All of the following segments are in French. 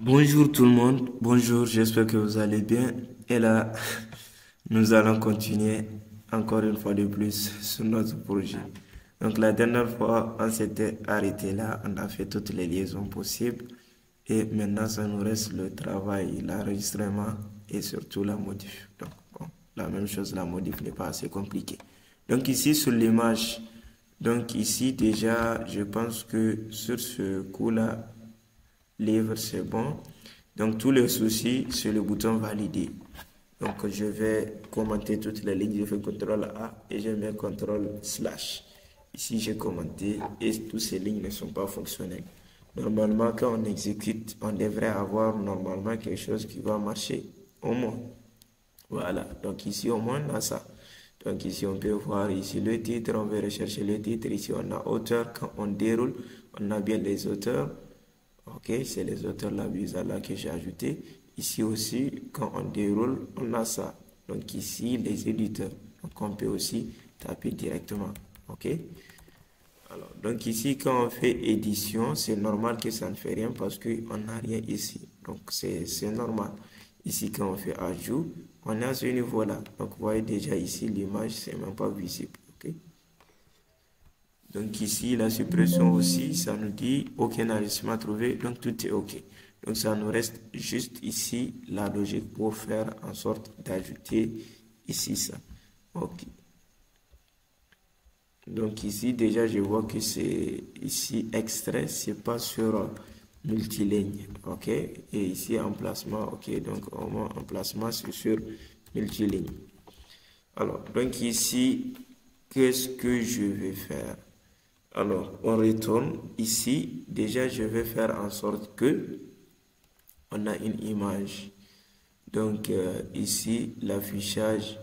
Bonjour tout le monde, bonjour, j'espère que vous allez bien. Et là, nous allons continuer encore une fois de plus sur notre projet. Donc la dernière fois, on s'était arrêté là, on a fait toutes les liaisons possibles. Et maintenant, ça nous reste le travail, l'enregistrement et surtout la modif. Donc bon, la même chose, la modif n'est pas assez compliquée. Donc ici sur l'image, donc ici déjà, je pense que sur ce coup-là, livre, c'est bon. Donc, tous les soucis sur le bouton valider. Donc, je vais commenter toutes les lignes. Je fais CTRL A et je mets CTRL slash. Ici, j'ai commenté et toutes ces lignes ne sont pas fonctionnelles. Normalement, quand on exécute, on devrait avoir normalement quelque chose qui va marcher. Au moins. Voilà. Donc, ici, au moins, on a ça. Donc, ici, on peut voir ici le titre. On va rechercher le titre. Ici, on a auteur. Quand on déroule, on a bien les auteurs. Ok, c'est les auteurs là, là que j'ai ajouté. Ici aussi, quand on déroule, on a ça. Donc ici, les éditeurs. Donc on peut aussi taper directement. Ok. Alors, donc ici, quand on fait édition, c'est normal que ça ne fait rien parce qu'on n'a rien ici. Donc c'est normal. Ici, quand on fait ajout, on est à ce niveau-là. Donc vous voyez déjà ici, l'image, c'est même pas visible. Ok. Donc ici, la suppression aussi, ça nous dit aucun enregistrement trouvé, donc tout est OK. Donc ça nous reste juste ici la logique pour faire en sorte d'ajouter ici ça. OK. Donc ici, déjà, je vois que c'est ici extrait, c'est pas sur multiligne. OK. Et ici, emplacement, OK. Donc au moins, emplacement, c'est sur multiligne. Alors, donc ici, qu'est-ce que je vais faire? Alors, on retourne ici. Déjà, je vais faire en sorte que on a une image. Donc, ici, l'affichage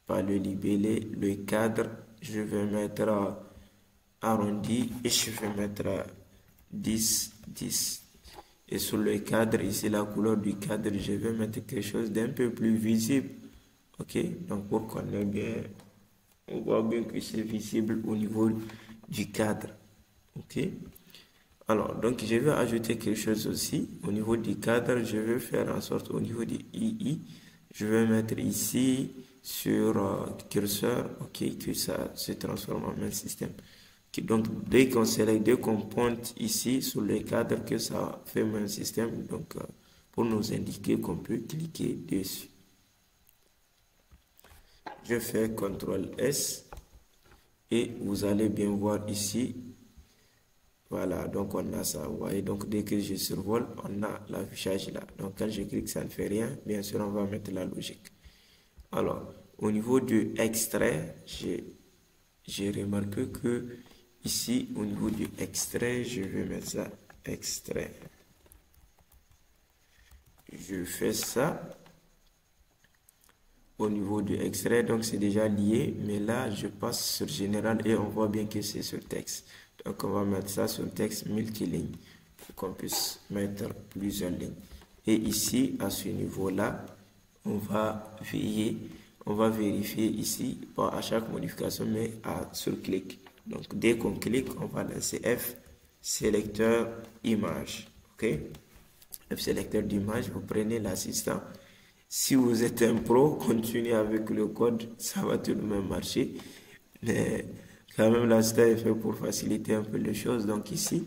par le libellé, le cadre, je vais mettre arrondi et je vais mettre 10, 10. Et sur le cadre, ici, la couleur du cadre, je vais mettre quelque chose d'un peu plus visible. Ok, donc pour qu'on ait bien, on voit bien que c'est visible au niveau du cadre. Ok. Alors, donc je vais ajouter quelque chose aussi. Au niveau du cadre, je vais faire en sorte au niveau du II, je vais mettre ici sur curseur, ok, que ça se transforme en un système. Okay, donc dès qu'on sélectionne, dès qu'on pointe ici sur le cadre, que ça fait un système, donc pour nous indiquer qu'on peut cliquer dessus. Je fais CTRL S et vous allez bien voir ici. Voilà, donc on a ça. Vous voyez, donc dès que je survole, on a l'affichage là. Donc quand je clique, ça ne fait rien. Bien sûr, on va mettre la logique. Alors, au niveau du extrait, j'ai remarqué que ici, au niveau du extrait, je vais mettre ça extrait. Je fais ça au niveau du extrait, donc c'est déjà lié, mais là je passe sur général et on voit bien que c'est sur texte. Donc on va mettre ça sur texte multiligne pour qu'on puisse mettre plusieurs lignes. Et ici, à ce niveau-là, on va veiller, on va vérifier ici, pas à chaque modification, mais sur clic. Donc dès qu'on clique, on va lancer F, sélecteur image. Ok? F, sélecteur d'image, vous prenez l'assistant. Si vous êtes un pro, continuez avec le code, ça va tout de même marcher. Mais quand même, l'assistant est fait pour faciliter un peu les choses. Donc ici,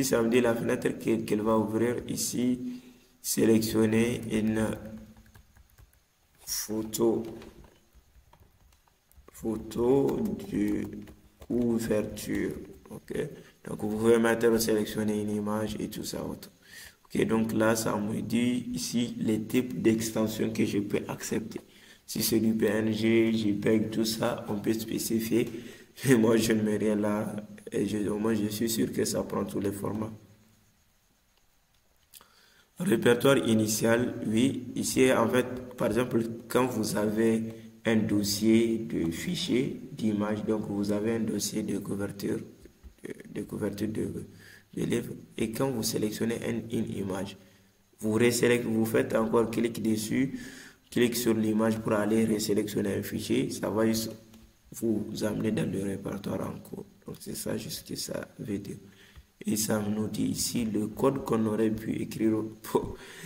ça me dit la fenêtre qu'elle va ouvrir. Ici, sélectionnez une photo de couverture. Ok, donc vous pouvez maintenant sélectionner une image et tout ça autre. Ok, donc là ça me dit ici les types d'extensions que je peux accepter. Si c'est du PNG, JPEG, tout ça, on peut spécifier. Mais moi je ne mets rien là et au moins je suis sûr que ça prend tous les formats. Répertoire initial, oui. Ici, en fait, par exemple, quand vous avez un dossier de fichiers d'image, donc vous avez un dossier de couverture, de livre, et quand vous sélectionnez une image, vous faites encore clic dessus, clic sur l'image pour aller resélectionner un fichier, ça va juste vous amener dans le répertoire en cours. Donc c'est ça juste que ça veut dire. Et ça nous dit ici le code qu'on aurait pu écrire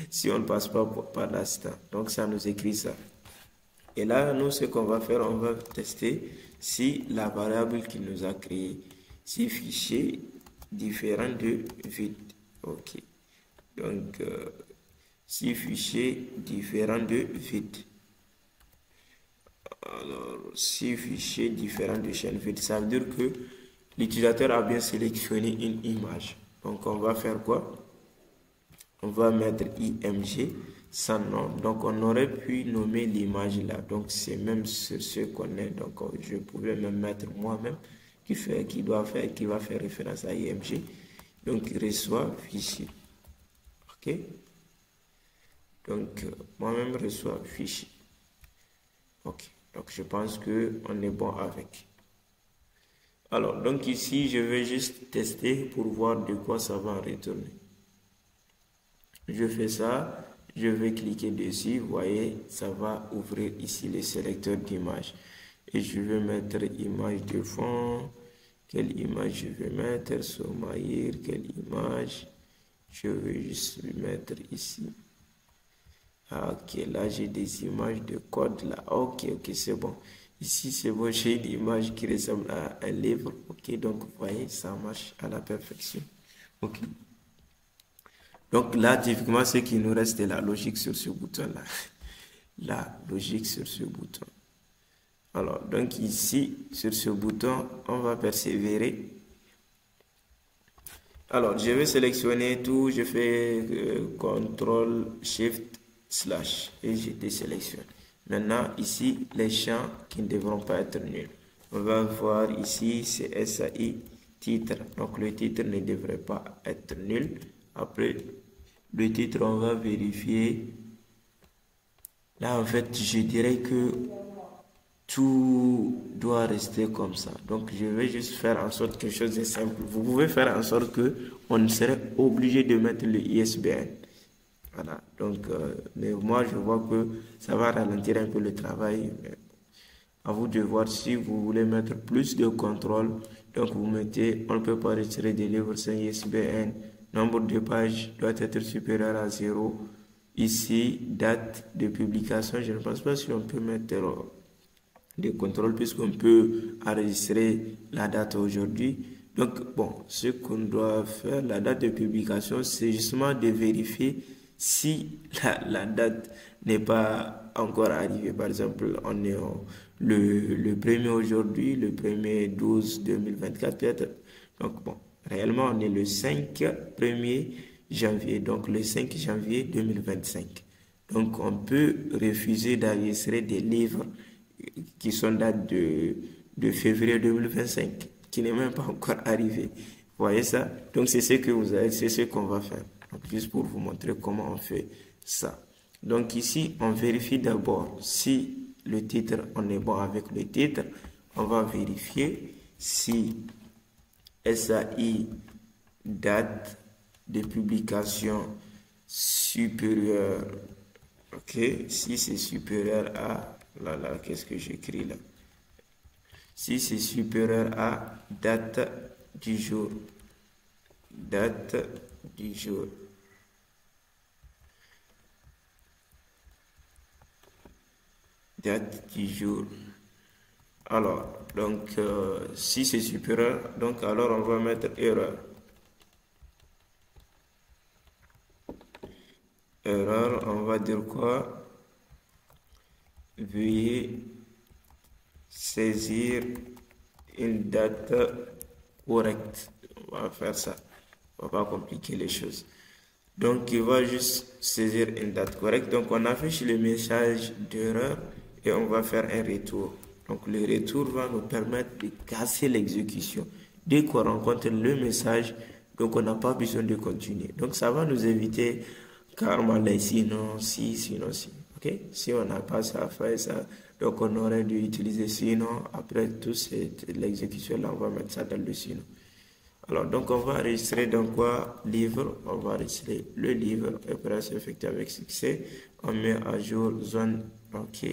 si on ne passe pas par l'assistant. Donc ça nous écrit ça. Et là, nous, ce qu'on va faire, on va tester si la variable qu'il nous a créée, si fichier différent de vide. OK. Donc, si fichier différent de vide. Alors, si fichier différent de chaîne vide, ça veut dire que l'utilisateur a bien sélectionné une image. Donc, on va faire quoi? On va mettre img sans nom. Donc, on aurait pu nommer l'image là. Donc, c'est même ce qu'on est. Donc, je pouvais même mettre moi-même qui va faire référence à img. Donc, il reçoit fichier. OK? Donc, moi-même reçois fichier. OK. Donc, je pense qu'on est bon avec. Alors, donc ici, je vais juste tester pour voir de quoi ça va en retourner. Je fais ça, je vais cliquer dessus, vous voyez, ça va ouvrir ici le sélecteur d'image. Et je vais mettre image de fond. Quelle image je vais mettre? Somaïr, quelle image? Je vais juste mettre ici. Ok, là j'ai des images de code là. Ok, c'est bon. Ici c'est bon, j'ai une image qui ressemble à un livre. Ok, donc vous voyez, ça marche à la perfection. Ok. Donc là, typiquement, ce qui nous reste, c'est la logique sur ce bouton-là. La logique sur ce bouton. Alors, donc ici, sur ce bouton, on va persévérer. Alors, je vais sélectionner tout. Je fais CTRL-SHIFT/ et je désélectionne. Maintenant, ici, les champs qui ne devront pas être nuls. On va voir ici, c'est SAI titre. Donc, le titre ne devrait pas être nul. Après, le titre, on va vérifier. Là, en fait, je dirais que tout doit rester comme ça. Donc, je vais juste faire en sorte que quelque chose de simple. Vous pouvez faire en sorte que on serait obligé de mettre le ISBN. Voilà. Donc, mais moi, je vois que ça va ralentir un peu le travail. À vous de voir si vous voulez mettre plus de contrôle. Donc, vous mettez, on ne peut pas retirer des livres sans ISBN. Nombre de pages doit être supérieur à 0. Ici, date de publication. Je ne pense pas si on peut mettre des contrôles puisqu'on peut enregistrer la date aujourd'hui. Donc, bon, ce qu'on doit faire, la date de publication, c'est justement de vérifier si la date n'est pas encore arrivée. Par exemple, on est le 1er aujourd'hui, le 1er 12 2024 peut-être. Donc, bon, réellement, on est le 1er janvier, donc le 5 janvier 2025. Donc, on peut refuser d'enregistrer des livres qui sont datent de février 2025, qui n'est même pas encore arrivé. Vous voyez ça? Donc, c'est ce que vous avez, c'est ce qu'on va faire. Donc, juste pour vous montrer comment on fait ça. Donc, ici, on vérifie d'abord si le titre, on est bon avec le titre. On va vérifier si SAI date de publication supérieure. Ok, si c'est supérieur à là, qu'est-ce que j'écris là? Si c'est supérieur à date du jour. Date du jour. Date du jour. Alors, donc, si c'est supérieur, donc alors on va mettre erreur. Erreur, on va dire quoi? Veuillez saisir une date correcte. On va faire ça. On va pas compliquer les choses. Donc, il va juste saisir une date correcte. Donc, on affiche le message d'erreur et on va faire un retour. Donc, le retour va nous permettre de casser l'exécution. Dès qu'on rencontre le message, donc on n'a pas besoin de continuer. Donc, ça va nous éviter carrément les sinon, sinon. Ok? Si on n'a pas ça, faire ça, donc on aurait dû utiliser sinon. Après tout l'exécution là, on va mettre ça dans le sinon. Alors, donc on va enregistrer dans quoi? Livre. On va enregistrer le livre. Opération effectuée avec succès. On met à jour zone. Ok.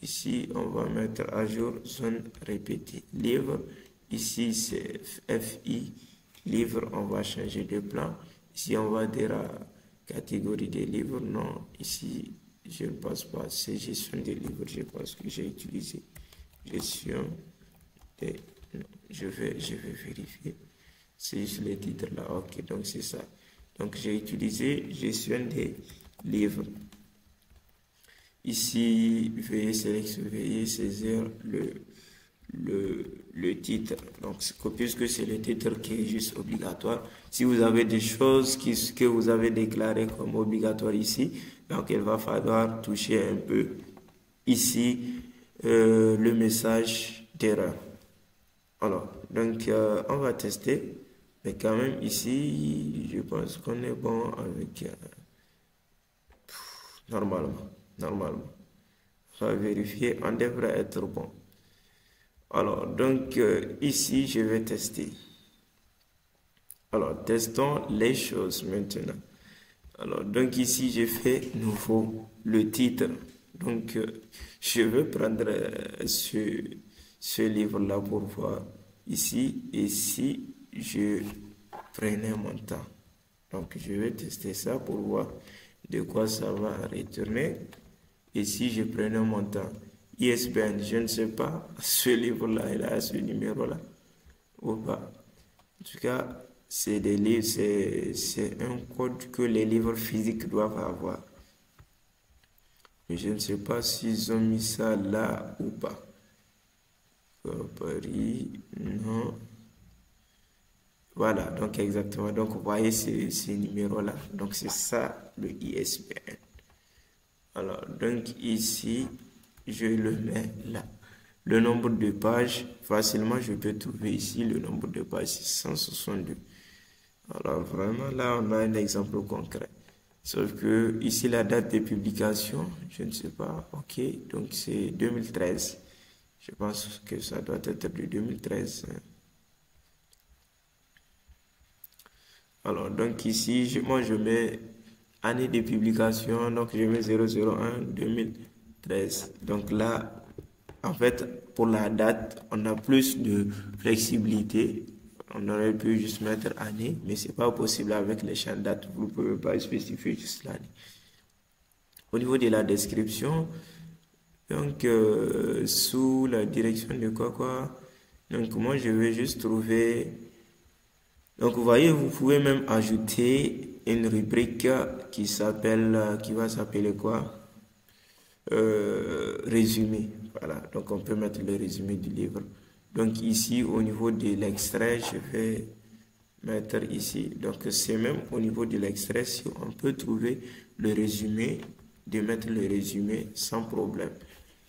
Ici, on va mettre à jour zone répétée. Livre. Ici, c'est FI. livre, on va changer de plan. Ici, on va dire catégorie des livres. Non, ici, je ne pense pas. C'est gestion des livres, je pense que j'ai utilisé. Gestion des... Non, je vais vérifier. C'est juste les titres là. Ok, donc c'est ça. Donc, j'ai utilisé gestion des livres. Ici, veuillez saisir le titre. Donc, puisque c'est le titre qui est juste obligatoire, si vous avez des choses que vous avez déclarées comme obligatoires ici, donc il va falloir toucher un peu ici le message d'erreur. Alors, donc on va tester, mais quand même ici, je pense qu'on est bon avec normalement. On va vérifier, on devrait être bon. Alors, donc ici, je vais tester. Alors, testons les choses maintenant. Alors, donc ici, j'ai fait nouveau le titre. Donc, je vais prendre ce livre-là pour voir ici. Et si je prenais mon temps. Donc, je vais tester ça pour voir de quoi ça va retourner. Et si je prenais mon temps, ISBN, je ne sais pas, ce livre-là, il a ce numéro-là, ou pas. En tout cas, c'est des livres, c'est un code que les livres physiques doivent avoir. Mais je ne sais pas s'ils ont mis ça là ou pas. Paris, non. Voilà, donc exactement. Donc, vous voyez ces numéros-là. Donc, c'est ça le ISBN. Alors, donc ici, je le mets là. Le nombre de pages, facilement, je peux trouver ici le nombre de pages, c'est 162. Alors, vraiment, là, on a un exemple concret. Sauf que ici, la date de publication, je ne sais pas. Ok, donc c'est 2013. Je pense que ça doit être de 2013. Alors, donc ici, moi, je mets année de publication, donc je mets 001 2013. Donc là, en fait, pour la date, on a plus de flexibilité. On aurait pu juste mettre année, mais c'est pas possible avec les champs de date. Vous ne pouvez pas spécifier juste l'année. Au niveau de la description, donc sous la direction de quoi, donc moi je vais juste trouver. Donc vous voyez, vous pouvez même ajouter une rubrique qui va s'appeler quoi? Résumé. Voilà, donc on peut mettre le résumé du livre. Donc ici, au niveau de l'extrait, je vais mettre ici. Donc c'est même au niveau de l'extrait, si on peut trouver le résumé, de mettre le résumé sans problème.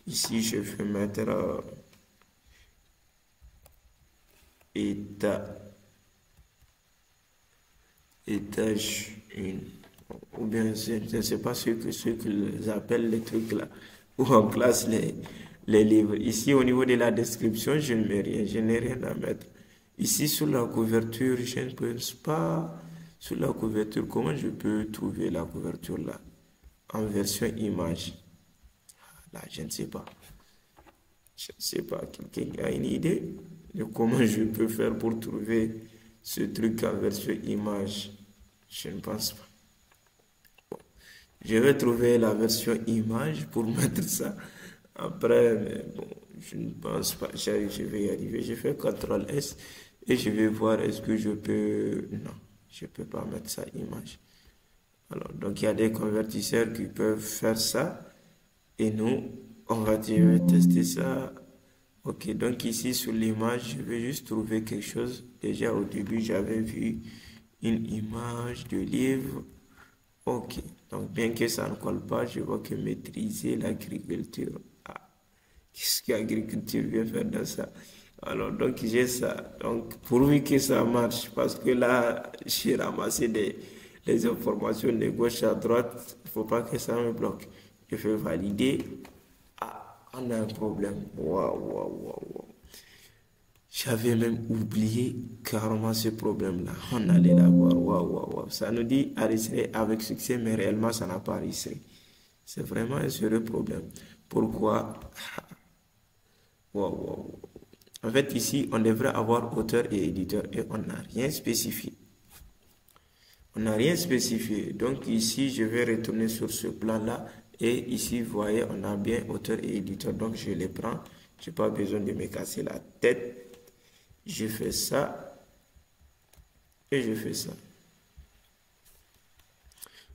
Ici, je vais mettre étage 1. Ou bien, je ne sais pas ce qu'ils appellent les trucs là, où on classe les livres. Ici, au niveau de la description, je ne mets rien, je n'ai rien à mettre. Ici, sur la couverture, je ne pense pas. Sur la couverture, comment je peux trouver la couverture là? En version image. Là, je ne sais pas. Je ne sais pas. Quelqu'un a une idée de comment je peux faire pour trouver ce truc en version image? Je ne pense pas. Bon. Je vais trouver la version image pour mettre ça. Après, mais bon, je ne pense pas. Je vais y arriver. Je fais CTRL S et je vais voir est-ce que je peux... Non, je ne peux pas mettre ça image. Alors, donc il y a des convertisseurs qui peuvent faire ça. Et nous, on va tester ça. Ok, donc ici sur l'image, je vais juste trouver quelque chose. Déjà au début, j'avais vu une image de livre. Ok, donc bien que ça ne colle pas, je vois que maîtriser l'agriculture. Ah, qu'est-ce que l'agriculture vient faire dans ça? Alors, donc j'ai ça. Donc, pourvu que ça marche, parce que là, j'ai ramassé les informations de gauche à droite, il ne faut pas que ça me bloque. Je fais valider. Ah, on a un problème. Waouh. J'avais même oublié carrément ce problème-là. On allait l'avoir. Waouh. Ça nous dit enregistrer avec succès, mais réellement, ça n'a pas enregistré. C'est vraiment un sérieux problème. Pourquoi? Waouh. En fait, ici, on devrait avoir auteur et éditeur et on n'a rien spécifié. On n'a rien spécifié. Donc ici, je vais retourner sur ce plan-là. Et ici, vous voyez, on a bien auteur et éditeur. Donc je les prends. Je n'ai pas besoin de me casser la tête. Je fais ça. Et je fais ça.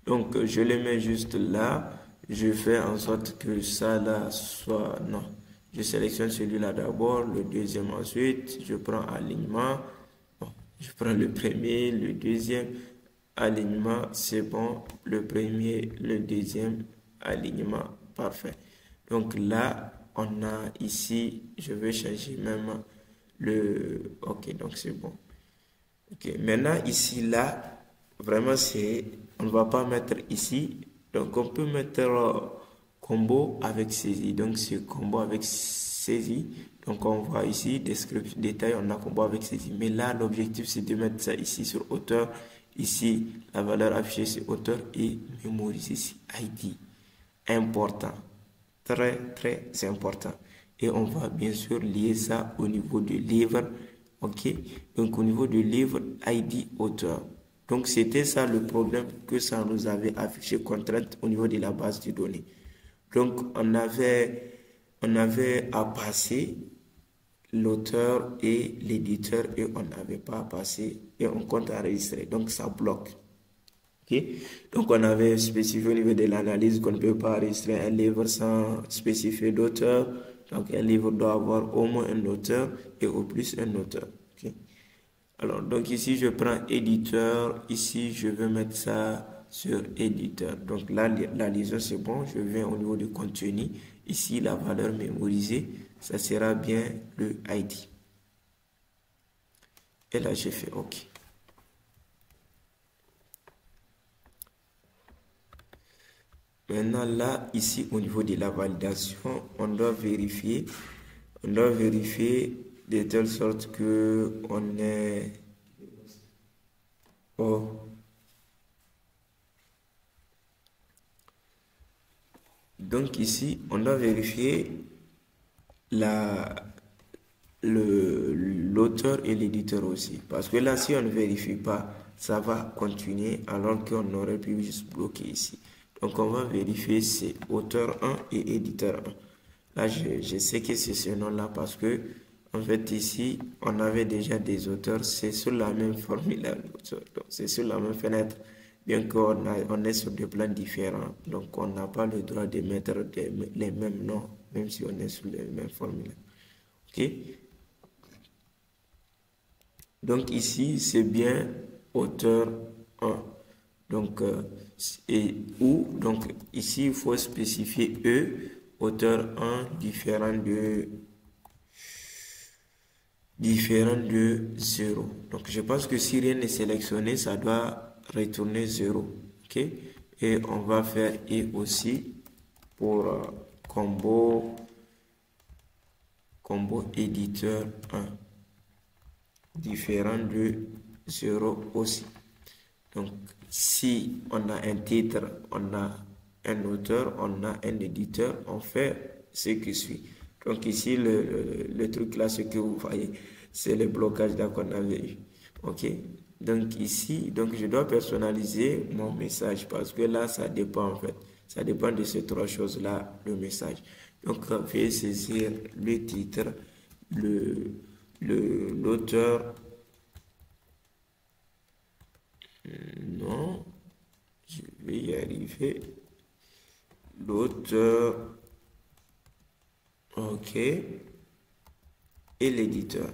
Donc je les mets juste là. Je fais en sorte que ça là soit... Non. Je sélectionne celui-là d'abord. Le deuxième ensuite. Je prends alignement. Bon, je prends le premier, le deuxième. Alignement, c'est bon. Le premier, le deuxième, alignement, parfait. Donc là, on a ici, je vais changer même le... Ok, donc c'est bon. Ok, maintenant ici, là, vraiment, c'est... On ne va pas mettre ici. Donc, on peut mettre combo avec saisie. Donc, c'est combo avec saisie. Donc, on voit ici, description, détail, on a combo avec saisie. Mais là, l'objectif, c'est de mettre ça ici sur hauteur. Ici, la valeur affichée, c'est auteur et mémorise ici, ID. Important. Très, très important. Et on va bien sûr lier ça au niveau du livre. OK? Donc, au niveau du livre, ID auteur. Donc, c'était ça le problème que ça nous avait affiché contrainte au niveau de la base de données. Donc, on avait à passer l'auteur et l'éditeur et on n'avait pas passé et on compte enregistrer. Donc, ça bloque. Okay? Donc, on avait spécifié au niveau de l'analyse qu'on ne peut pas enregistrer un livre sans spécifier d'auteur. Donc, un livre doit avoir au moins un auteur et au plus un auteur. Okay? Alors, donc ici, je prends éditeur. Ici, je vais mettre ça sur éditeur. Donc là, la liaison, c'est bon. Je viens au niveau du contenu. Ici, la valeur mémorisée, ça sera bien le ID. Et là, j'ai fait OK. Maintenant, là, ici, au niveau de la validation, on doit vérifier de telle sorte que on est... Oh. Donc ici, on doit vérifier l'auteur et l'éditeur aussi. Parce que là, si on ne vérifie pas, ça va continuer alors qu'on aurait pu juste bloquer ici. Donc, on va vérifier c'est auteur 1 et éditeur 1. Là, je sais que c'est ce nom-là parce que, en fait, ici, on avait déjà des auteurs. C'est sur la même formule, c'est sur la même fenêtre. Bien qu'on est sur des plans différents. Donc, on n'a pas le droit de mettre les mêmes noms, même si on est sur les mêmes formules. OK? Donc, ici, c'est bien auteur 1. Donc, donc ici, il faut spécifier E, auteur 1, différent de 0. Donc, je pense que si rien n'est sélectionné, ça doit retourner 0. OK? Et on va faire et aussi pour combo éditeur 1, différent de 0 aussi. Donc, si on a un titre, on a un auteur, on a un éditeur, on fait ce qui suit. Donc ici, le truc là, ce que vous voyez, c'est le blocage qu'on avait eu. OK? Donc ici, donc je dois personnaliser mon message parce que là, ça dépend en fait. Ça dépend de ces trois choses-là, le message. Donc, je vais saisir le titre, l'auteur. Non, je vais y arriver. L'auteur, ok, et l'éditeur.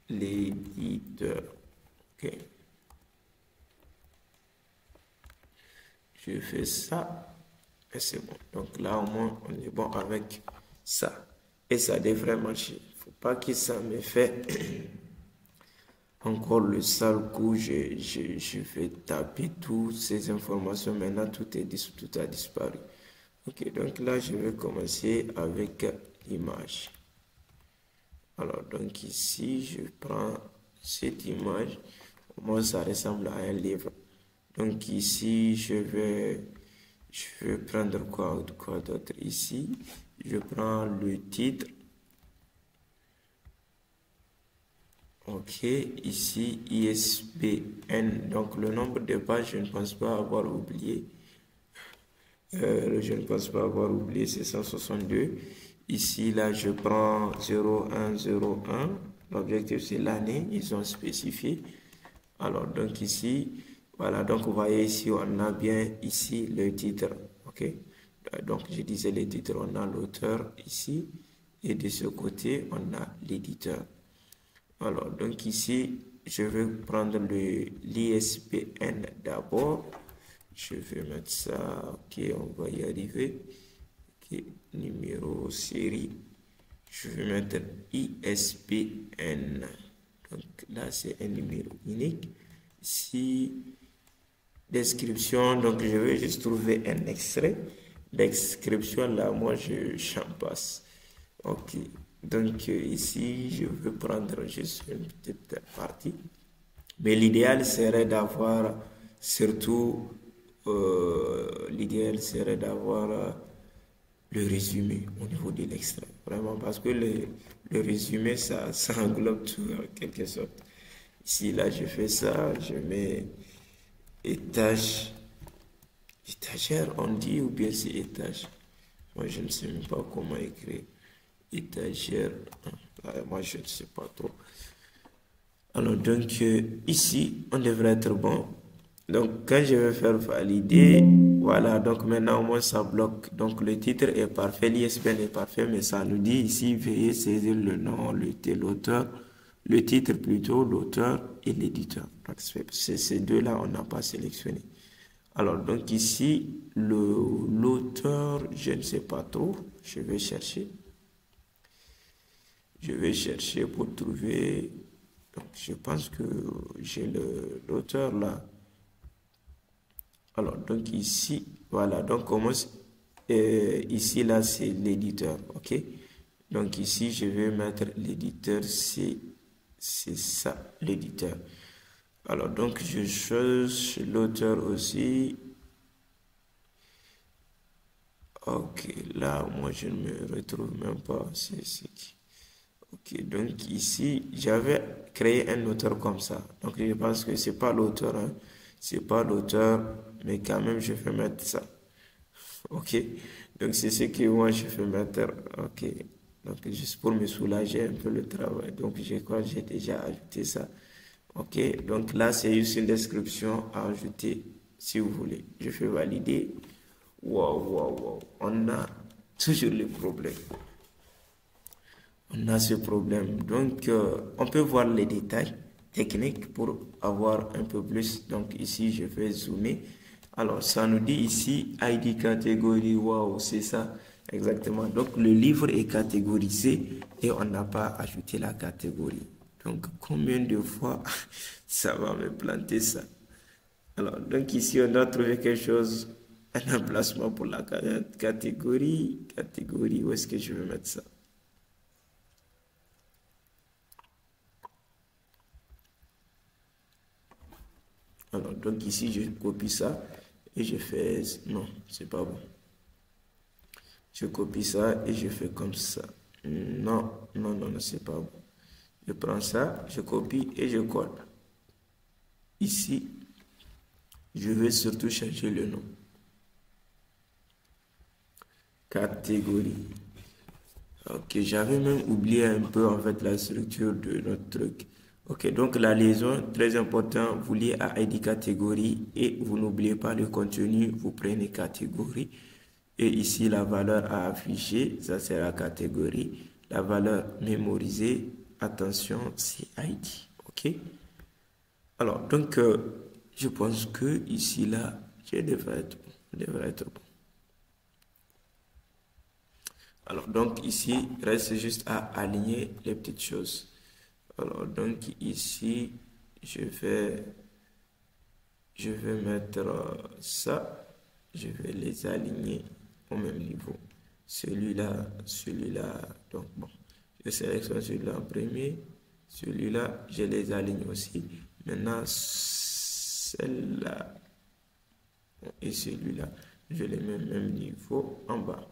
L'éditeur, ok. Je fais ça, et c'est bon. Donc là, au moins, on est bon avec ça. Et ça devrait marcher. Il ne faut pas que ça me fait... Encore le sale coup, je vais taper toutes ces informations. Maintenant, tout a disparu. Ok, donc là, je vais commencer avec l'image. Alors, donc ici, je prends cette image. Au moins, ça ressemble à un livre. Donc ici, je vais prendre quoi d'autre ici. Je prends le titre. Ok, ici ISBN, donc le nombre de pages, je ne pense pas avoir oublié. Je ne pense pas avoir oublié, c'est 162. Ici, là, je prends 0101. L'objectif, c'est l'année, ils ont spécifié. Alors, donc ici, voilà, donc vous voyez ici, on a bien ici le titre. Ok, donc je disais le titre, on a l'auteur ici. Et de ce côté, on a l'éditeur. Alors, donc ici, je vais prendre l'ISBN d'abord. Je vais mettre ça, ok, on va y arriver. Ok, numéro série. Je vais mettre ISBN. Donc là, c'est un numéro unique. Ici, description, donc je vais juste trouver un extrait. Description, là, moi, j'en passe. Ok, donc ici, je vais prendre juste une petite partie. Mais l'idéal serait d'avoir surtout, l'idéal serait d'avoir le résumé au niveau de l'extrait. Vraiment, parce que le résumé, ça englobe tout en quelque sorte. Ici, là, je fais ça, je mets étage, étagère, on dit, ou bien c'est étage. Moi, je ne sais même pas comment écrire. Étagère, moi, je ne sais pas trop. Alors, donc, ici, on devrait être bon. Donc, quand je vais faire valider, voilà, donc maintenant, au moins, ça bloque. Donc, le titre est parfait, l'ISBN est parfait, mais ça nous dit ici, veuillez saisir le nom, l'auteur, le titre plutôt, l'auteur et l'éditeur. Donc, c'est ces deux-là, on n'a pas sélectionné. Alors, donc ici, l'auteur, je ne sais pas trop, je vais chercher. Je vais chercher pour trouver. Donc, je pense que j'ai l'auteur là. Alors, donc ici, voilà. Donc, ici, là, c'est l'éditeur. OK? Donc, ici, je vais mettre l'éditeur. C'est ça, l'éditeur. Alors, donc, je cherche l'auteur aussi. Ok, là, moi, je ne me retrouve même pas. C'est qui? Ok, donc ici, j'avais créé un auteur comme ça. Donc, je pense que c'est pas l'auteur, hein. C'est pas l'auteur, mais quand même, je vais mettre ça. Ok, donc c'est ce que moi, je vais mettre. Ok, donc juste pour me soulager un peu le travail. Donc, j'ai déjà ajouté ça. Ok, donc là, c'est juste une description à ajouter, si vous voulez. Je fais valider. Waouh. On a toujours le problème. On a ce problème. Donc, on peut voir les détails techniques pour avoir un peu plus. Donc, ici, je vais zoomer. Alors, ça nous dit ici, ID catégorie. Waouh, c'est ça. Exactement. Donc, le livre est catégorisé et on n'a pas ajouté la catégorie. Donc, combien de fois ça va me planter ça? Alors, donc ici, on doit trouver quelque chose, un emplacement pour la catégorie. Catégorie, où est-ce que je vais mettre ça? Alors, donc ici, je copie ça et je fais... Non, c'est pas bon. Je copie ça et je fais comme ça. Non, c'est pas bon. Je prends ça, je copie et je colle. Ici, je vais surtout changer le nom. Catégorie. Ok, j'avais même oublié un peu en fait la structure de notre truc. Ok, donc la liaison, très important, vous liez à ID catégorie et vous n'oubliez pas le contenu, vous prenez catégorie. Et ici, la valeur à afficher, ça c'est la catégorie. La valeur mémorisée, attention, c'est ID. Ok? Alors, donc, je pense que ici, là, je devrais être bon. Alors, donc ici, il reste juste à aligner les petites choses. Alors, donc ici, je vais mettre ça. Je vais les aligner au même niveau. Celui-là. Donc, bon, je sélectionne celui-là en premier. Celui-là, je les aligne aussi. Maintenant, celle-là et celui-là, je les mets au même niveau en bas.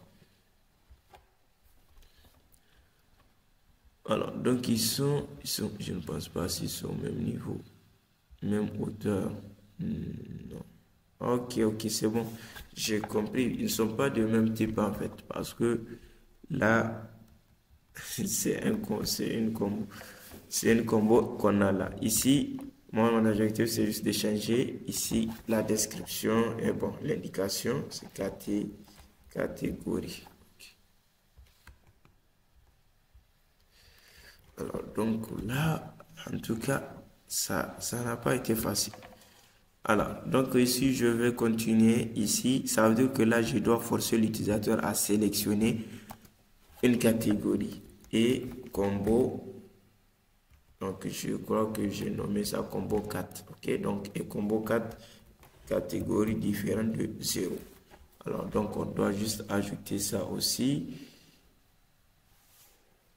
Alors, donc je ne pense pas s'ils sont au même niveau, même hauteur. Non. Ok, c'est bon. J'ai compris. Ils ne sont pas du même type en fait, parce que là, c'est une combo qu'on a là. Ici, moi, mon objectif, c'est juste de changer. Ici, la description et bon, l'indication, c'est catégorie. Alors, donc là, en tout cas, ça n'a pas été facile. Alors, donc ici, je vais continuer. Ici, ça veut dire que là, je dois forcer l'utilisateur à sélectionner une catégorie et combo. Donc, je crois que j'ai nommé ça combo 4. Ok, donc, et combo 4, catégorie différente de 0. Alors, donc, on doit juste ajouter ça aussi.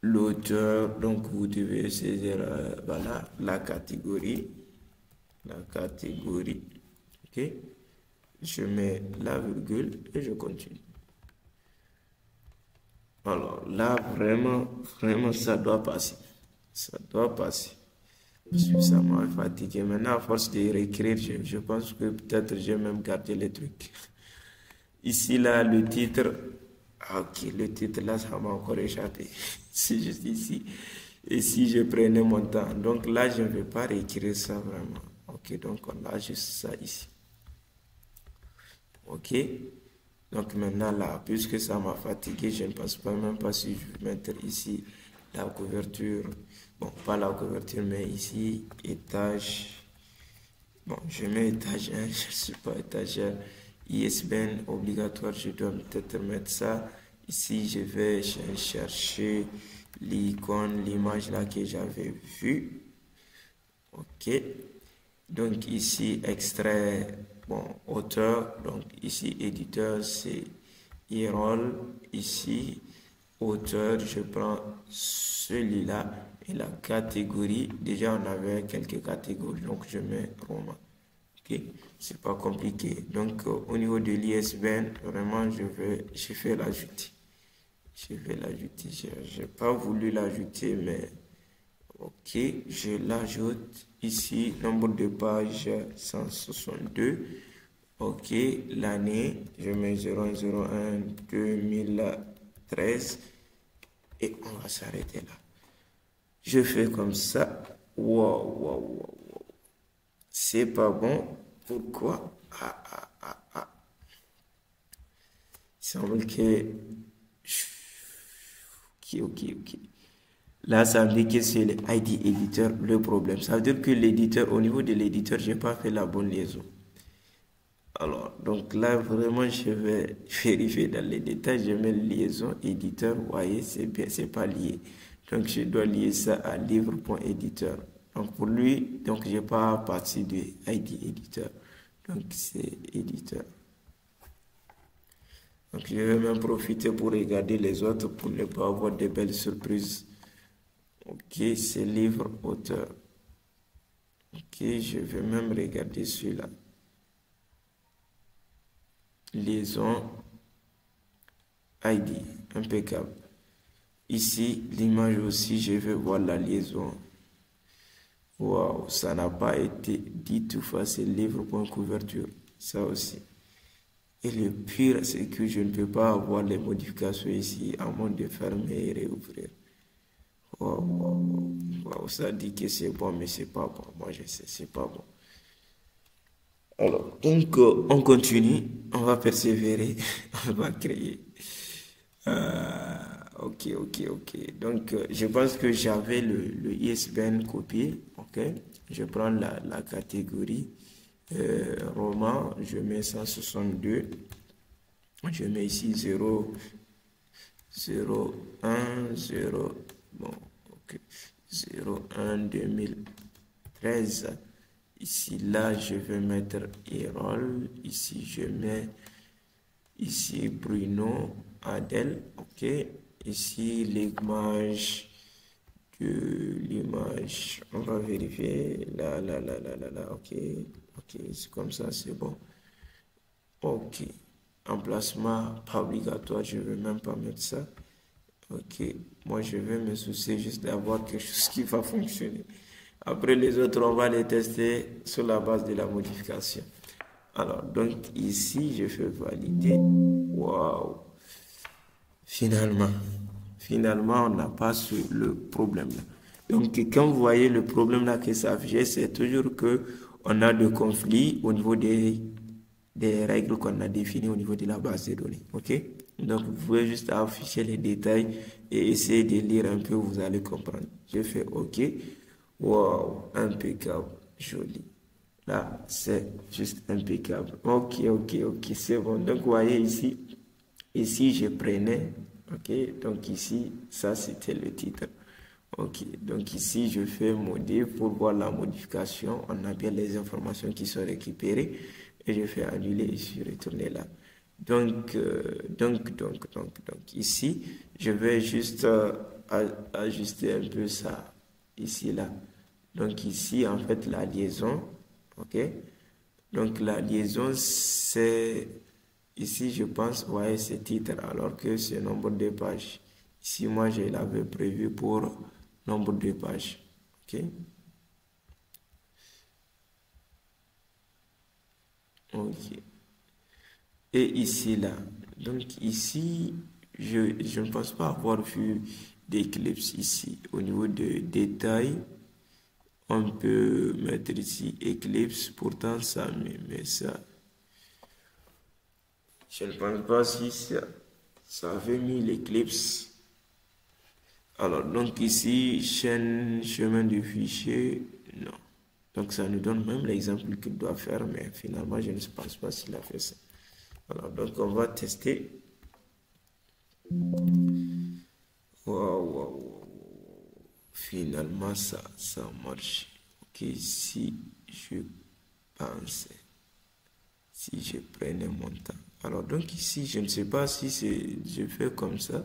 L'auteur, donc, vous devez saisir, voilà, la catégorie. Ok, je mets la virgule et je continue. Alors là, vraiment, ça doit passer. Ça doit passer. Parce que ça m'a fatigué. Maintenant, à force de réécrire, je pense que peut-être j'ai même gardé les trucs. Ici, là, le titre. Ah, ok, le titre, là, ça m'a encore échappé. C'est juste ici. Et si je prenais mon temps. Donc là, je ne vais pas réécrire ça vraiment. Ok, donc on a juste ça ici. Ok. Donc maintenant là, puisque ça m'a fatigué, je ne pense pas même pas si je vais mettre ici la couverture. Bon, pas la couverture, mais ici, étage. Bon, je mets étage 1, je ne sais pas, étagère. ISBN obligatoire, je dois peut-être mettre ça. Ici, je vais chercher l'icône, l'image là que j'avais vue. Ok. Donc ici, extrait, bon, auteur. Donc ici, éditeur, c'est Irol. Ici, auteur, je prends celui-là. Et la catégorie, déjà on avait quelques catégories, donc je mets roman. Ok, c'est pas compliqué. Donc au niveau de l'ISBN, vraiment, je vais l'ajouter. Je vais l'ajouter. Je n'ai pas voulu l'ajouter, mais ok, je l'ajoute ici, nombre de pages 162. Ok, l'année, je mets 0101 2013 et on va s'arrêter là. Je fais comme ça. Wow. C'est pas bon. Pourquoi? Il semble que... Ok. Là, ça veut dire que c'est l'ID éditeur le problème. Ça veut dire que l'éditeur, au niveau de l'éditeur, je n'ai pas fait la bonne liaison. Alors, donc là, vraiment, je vais vérifier dans les détails. Je mets liaison éditeur. Vous voyez, c'est bien, c'est pas lié. Donc, je dois lier ça à livre.éditeur. Donc, pour lui, donc, je n'ai pas parti de ID éditeur. Donc, c'est éditeur. Donc, je vais même profiter pour regarder les autres pour ne pas avoir de belles surprises. Ok, c'est livre auteur. Ok, je vais même regarder celui-là. Liaison ID, impeccable. Ici, l'image aussi, je vais voir la liaison. Waouh, ça n'a pas été dit tout fois, c'est livre.couverture. Ça aussi. Et le pire, c'est que je ne peux pas avoir les modifications ici, à moins de fermer et réouvrir. Waouh, ça dit que c'est bon, mais c'est pas bon. Moi, je sais, c'est pas bon. Alors, donc, on continue, on va persévérer, on va créer. Ok. Donc, je pense que j'avais le ISBN copié. Ok, je prends la catégorie roman, je mets 162. Je mets ici 0, 0, 1, 0, bon, ok, 0, 1, 2013. Ici, là, je vais mettre Erol. Ici, je mets ici Bruno, Adèle, ok. Ici, l'image de l'image. On va vérifier. Là, ok. Ok, c'est comme ça, c'est bon. Ok. Emplacement pas obligatoire, je ne vais même pas mettre ça. Ok, moi je vais me soucier juste d'avoir quelque chose qui va fonctionner. Après les autres, on va les tester sur la base de la modification. Alors, donc ici, je fais valider. Waouh! Finalement, on n'a pas le problème là. Donc, quand vous voyez le problème là qui s'affiche, c'est toujours que on a de conflits au niveau des règles qu'on a définies au niveau de la base de données. OK? Donc, vous pouvez juste afficher les détails et essayer de lire un peu, vous allez comprendre. Je fais OK. Wow, impeccable, joli. Là, c'est juste impeccable. Ok, c'est bon. Donc, vous voyez ici, je prenais, ok, donc ici, ça, c'était le titre. Ok, donc ici, je fais modif pour voir la modification. On a bien les informations qui sont récupérées. Et je fais annuler et je suis retourné là. Donc, ici, je vais juste ajuster un peu ça, ici, là. Donc ici, en fait, la liaison, ok? Donc la liaison, c'est, ici, je pense, ouais, c'est titre, alors que c'est nombre de pages. Ici, moi, je l'avais prévu pour nombre de pages, ok? Ok. Et ici, là, donc ici, je ne pense pas avoir vu d'éclipse ici. Au niveau de détails, on peut mettre ici Eclipse, pourtant ça me met ça. Je ne pense pas si ça avait mis l'Eclipse. Alors, donc ici, chemin de fichier, non. Donc ça nous donne même l'exemple qu'il doit faire, mais finalement, je ne pense pas s'il a fait ça. Alors, donc on va tester. Wow. Finalement, ça marche. Ok, si je pensais, si je prenais mon temps. Alors, donc ici, je ne sais pas si je fais comme ça.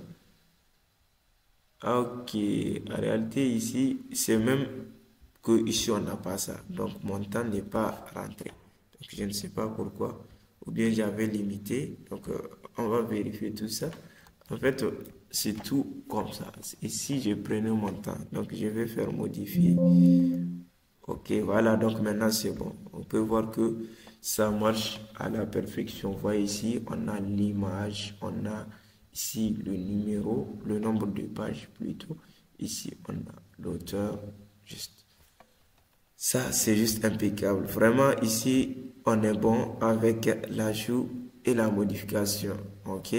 Ok, en réalité, ici, c'est même que ici, on n'a pas ça. Donc, mon temps n'est pas rentré. Donc, je ne sais pas pourquoi. Ou bien j'avais limité. Donc, on va vérifier tout ça. En fait, c'est tout comme ça. Ici, je prenais mon temps. Donc, je vais faire modifier. Ok, voilà. Donc, maintenant, c'est bon. On peut voir que ça marche à la perfection. Vous voyez ici, on a l'image. On a ici le numéro, le nombre de pages plutôt. Ici, on a l'auteur. Juste. Ça, c'est juste impeccable. Vraiment, ici, on est bon avec l'ajout et la modification. OK?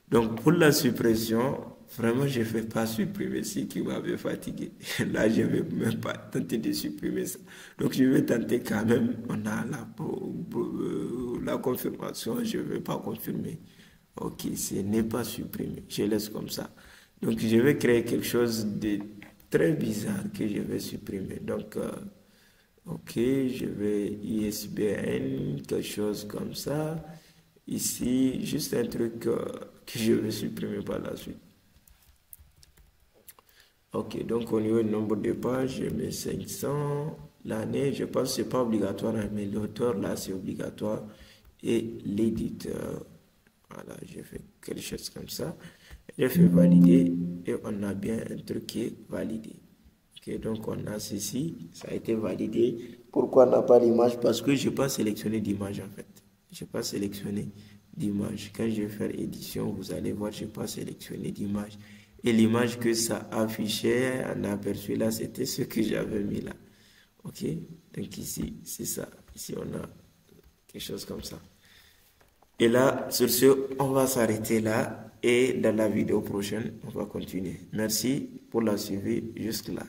Donc, pour la suppression, vraiment, je ne vais pas supprimer ce qui m'avait fatigué. Là, je ne vais même pas tenter de supprimer ça. Donc, je vais tenter quand même. On a la confirmation. Je ne vais pas confirmer. OK, ce n'est pas supprimé. Je laisse comme ça. Donc, je vais créer quelque chose de très bizarre que je vais supprimer. Donc, ok, je vais ISBN, quelque chose comme ça. Ici, juste un truc que je vais supprimer par la suite. Ok, donc au niveau du nombre de pages, je mets 500. L'année, je pense que ce n'est pas obligatoire, mais l'auteur, là, c'est obligatoire. Et l'éditeur. Voilà, je fais quelque chose comme ça. Je fais valider et on a bien un truc qui est validé. Ok, donc on a ceci, ça a été validé. Pourquoi on n'a pas l'image? Parce que je n'ai pas sélectionné d'image en fait. Je n'ai pas sélectionné d'image. Quand je vais faire édition, vous allez voir, je n'ai pas sélectionné d'image. Et l'image que ça affichait en aperçu là, c'était ce que j'avais mis là. Ok, donc ici, c'est ça. Ici, on a quelque chose comme ça. Et là, sur ce, on va s'arrêter là et dans la vidéo prochaine, on va continuer. Merci pour la suivi jusque là.